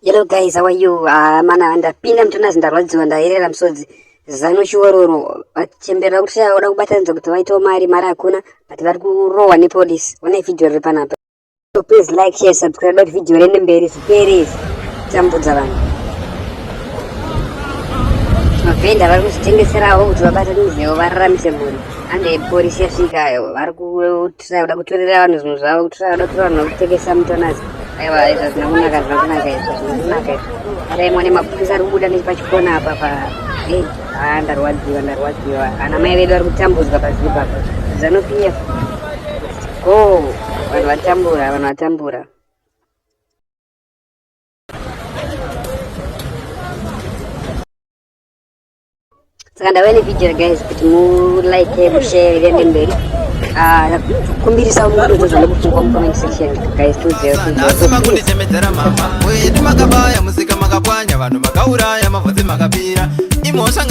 Hello guys, how are you? Mana ndapinda mtunazi ndarwadziwa ndaerera musodzi. Zano chiwororo chembera kuti oda kubatanidza kuti vaitawo mari akuna but vari kurohwa nepolisi. Ona video riri panapa. So please like, share, subscribe kuti video rende mberi zvipere tambudza vanhu. Mavhenda vari kuzvitengeserawo kuti vabatanidzewo vararamise mhuri. Ande polisi yasvikayo vari kuda kutorera vanhu zvinhu zvavo, kutora vanhu kutengesa mutonazi. Aiwa izvo zvinokunaka izvo. Arai muone mapurisa ari kubuda nechepachikona apa ndarwadziwa. Ana mai vedu vari kutambudzwa pazvi papa. Zano PF. Go, vanhu vatambura. Saka ndavene video guys kuti mu like, mu share rende mberi. Kumbirisa mundu zvalo kuti comment section guys nasema kundichemedzera mama wedu makabaya musika makapwanya vanhu makauraya mavhudzi makapira imosha